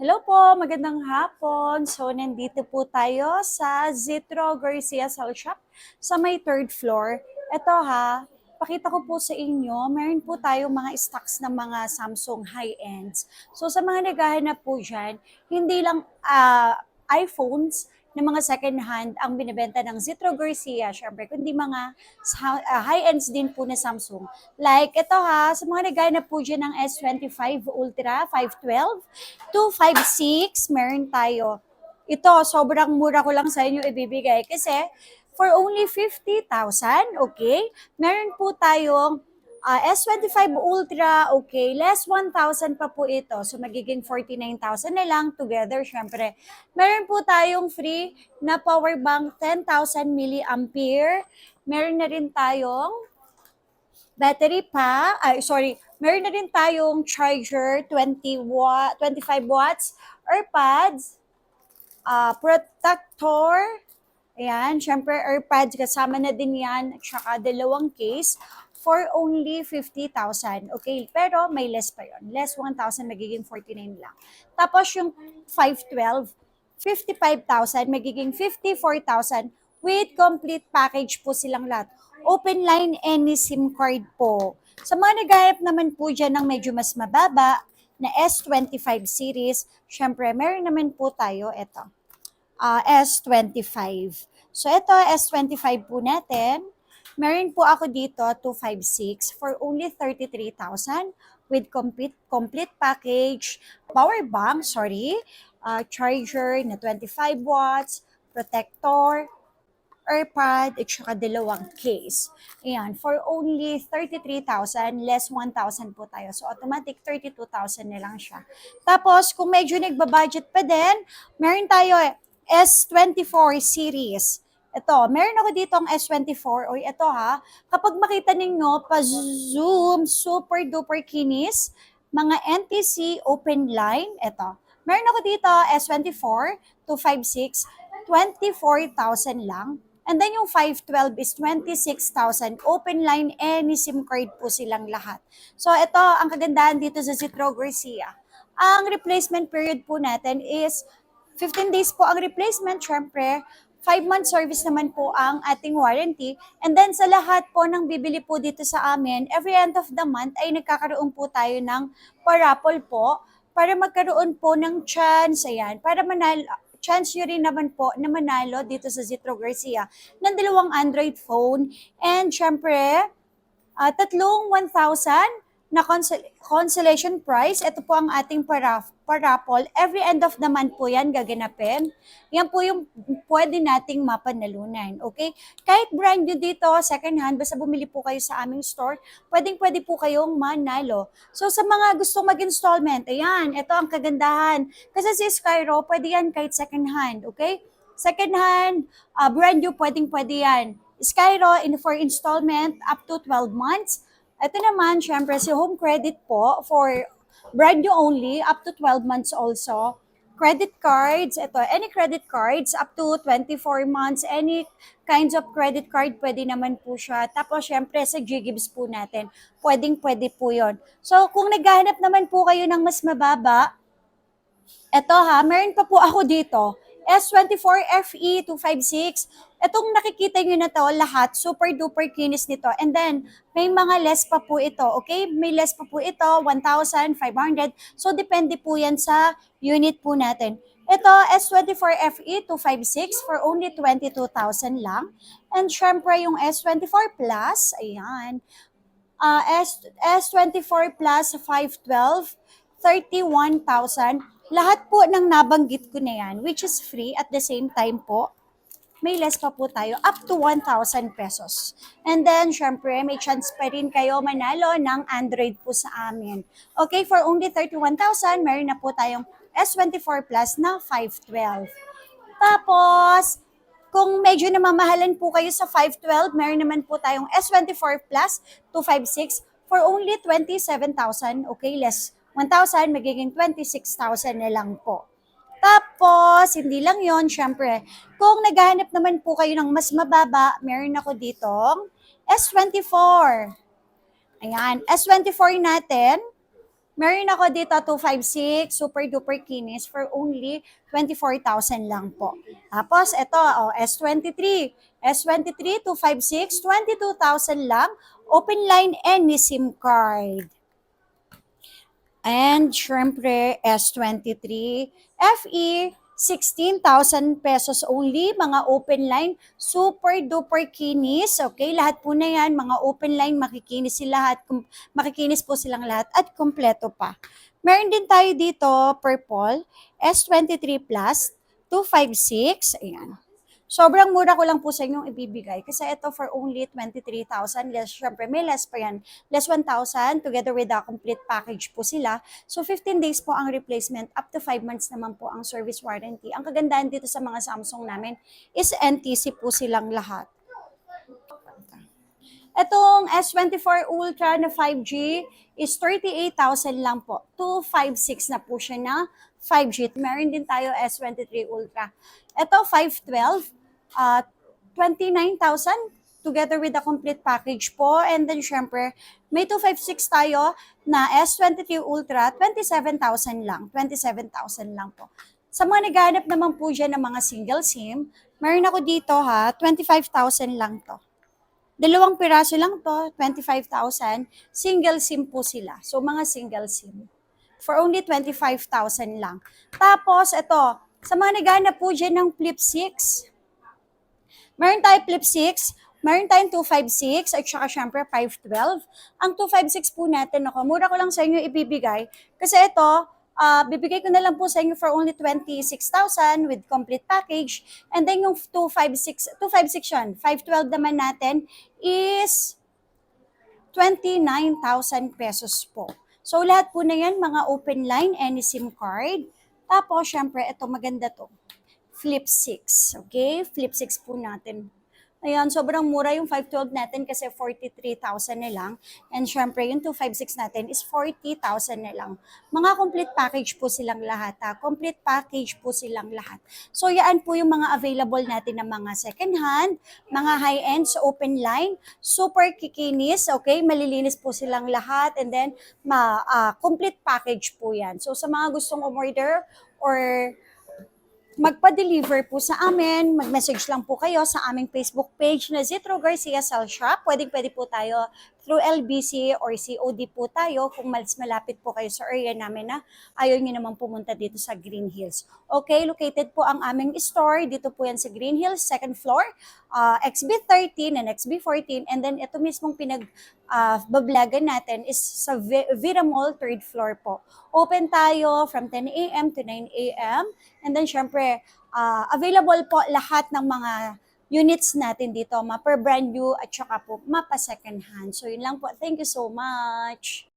Hello po, magandang hapon. So, nandito po tayo sa Zitro Garcia Cell Shop sa may third floor. Ito ha, pakita ko po sa inyo, meron po tayo mga stocks ng mga Samsung high-ends. So, sa mga naghahanap po dyan, hindi lang iPhones na mga second hand ang binibenta ng Zitro Garcia, syempre, kundi mga high-ends din po na Samsung. Like ito ha, sa mga naghahanap po dyan ng S25 Ultra 512, 256, meron tayo. Ito, sobrang mura ko lang sa inyo ibibigay kasi for only 50,000, okay? Meron po tayong S25 Ultra, okay, less 1,000 pa po ito. So, magiging 49,000 na lang together, syempre. Meron po tayong free na power bank 10,000 milliampere. Meron na rin tayong battery pa, meron na rin tayong charger, 25 watts, AirPods, protector, ayan, syempre AirPods, kasama na din yan, at saka dalawang case for only 50,000. Okay, pero may less pa yon. Less 1,000, magiging 49 lang. Tapos yung 512, 55,000, magiging 54,000 with complete package po silang lahat. Open line, any SIM card po. Sa mga naghahanap naman po dyan ng medyo mas mababa na S25 series, syempre meron naman po tayo ito. S25. So ito, S25 po natin. Meron po ako dito, 256 for only 33,000 with complete package, power bank, charger na 25 watts, protector, AirPod, at saka dalawang case. Ayan, for only 33,000, less 1,000 po tayo. So, automatic 32,000 na lang siya. Tapos, kung medyo nagbabudget pa din, meron tayo S24 series. Ito, meron ako dito ang S24. O ito ha, kapag makita ninyo, pa-zoom, super duper kinis, mga NTC open line, ito. Meron ako dito S24, 256, 24,000 lang. And then yung 512 is 26,000. Open line, any SIM card po silang lahat. So ito, ang kagandahan dito sa Zitro Garcia. Ang replacement period po natin is 15 days po ang replacement, syempre. 5-month service naman po ang ating warranty. And then sa lahat po ng bibili po dito sa amin, every end of the month ay nagkakaroon po tayo ng parapol po para magkaroon po ng chance, ayan, para manalo, chance nyo rin naman po na manalo dito sa Zitro Garcia ng dalawang Android phone and syempre, tatlong 1,000 na consolation prize. Ito po ang ating parapol. Every end of the month po yan gaganapin. Yan po yung pwede nating mapanalunan. Okay? Kahit brand new dito, second hand, basta bumili po kayo sa aming store, pwede po kayong manalo. So sa mga gustong mag-installment, ayan, ito ang kagandahan. Kasi si Skyro, pwede yan kahit second hand. Okay? Second hand, brand new, pwede yan. Skyro for installment up to 12 months. Ito naman, syempre, si Home Credit po for brand new only, up to 12 months also. Credit cards, ito, any credit cards up to 24 months, any kinds of credit card, pwede naman po siya. Tapos, syempre, sa GGives po natin, pwede po yon. So, kung naghahanap naman po kayo ng mas mababa, eto ha, meron pa po ako dito. S24 FE 256. Itong nakikita nyo na to, lahat, super duper kinis nito. And then, may mga less pa po ito, okay? May less pa po ito, 1,500. So, depende po yan sa unit po natin. Ito, S24 FE 256 for only 22,000 lang. And syempre, yung S24 Plus, ayan, S24 Plus 512, 31,000. Lahat po ng nabanggit ko na yan, which is free at the same time po, may less pa po tayo, up to 1,000 pesos. And then, syempre, may chance pa rin kayo manalo ng Android po sa amin. Okay, for only 31,000, meron na po tayong S24 Plus na 512. Tapos, kung medyo namamahalan po kayo sa 512, meron naman po tayong S24 Plus 256 for only 27,000. Okay, less 1,000, magiging 26,000 na lang po. Tapos, hindi lang yon, syempre, kung naghahanap naman po kayo ng mas mababa, meron ako ditong S24. Ayan, S24 natin, Meron ako dito 256 super duper kinis for only 24,000 lang po. Tapos ito, S23. S23 256, 22,000 lang. Open line any SIM card. And syempre, S23 FE, 16,000 pesos only, mga open line, super duper kinis, okay? Lahat po na yan, mga open line, makikinis sila lahat, makikinis po silang lahat at kompleto pa. Meron din tayo dito, purple, S23 Plus, 256, ayan. Sobrang mura ko lang po sa inyong ibibigay kasi ito for only 23,000. Less, syempre may less pa yan. Less 1,000 together with the complete package po sila. So 15 days po ang replacement, up to 5 months naman po ang service warranty. Ang kagandahan dito sa mga Samsung namin is NTC po silang lahat. Itong S24 Ultra na 5G is 38,000 lang po. 256 na po siya na 5G. Meron din tayo S23 Ultra. Ito 512, 29,000 together with the complete package po. And then syempre, may 256 tayo na S23 Ultra, 27,000 lang. 27,000 lang po. Sa mga naghahanap naman po dyan ng mga single SIM, meron ako dito 25,000 lang to. Dalawang piraso lang to, 25,000. Single SIM po sila. So, mga single SIM. For only 25,000 lang. Tapos, ito, sa mga naghahanap po dyan ng Flip 6, meron tayo Flip 6, meron tayong 256, at saka syempre 512. Ang 256 po natin, mura ko lang sa inyo ibibigay. Kasi ito, bibigay ko na lang po sa inyo for only 26,000 with complete package. And then yung 256 yun, 512 naman natin is 29,000 pesos po. So lahat po na yan, mga open line, any SIM card. Tapos syempre, ito maganda to. Flip 6, okay? Flip 6 po natin. Ayan, sobrang mura yung 512 natin kasi 43,000 na lang. And syempre, yung 256 natin is 40,000 na lang. Mga complete package po silang lahat. Complete package po silang lahat. So, yan po yung mga available natin na mga second hand, mga high-end sa open line, super kikinis, okay? Malilinis po silang lahat. And then, complete package po yan. So, sa mga gustong umorder or magpa-deliver po sa amin, mag-message lang po kayo sa aming Facebook page na Zitro Garcia Cell Shop. Pwede po tayo through LBC or COD po tayo kung mas malapit po kayo sa area namin na ayaw nyo naman pumunta dito sa Green Hills. Okay, located po ang aming store. Dito po yan sa Green Hills, second floor, XB13 and XB14. And then ito mismong bablagan natin is sa Vira Mall, third floor po. Open tayo from 10 a.m. to 9 a.m. And then syempre, available po lahat ng mga units natin dito, mapa brand new at saka po mapa second hand. So yun lang po. Thank you so much.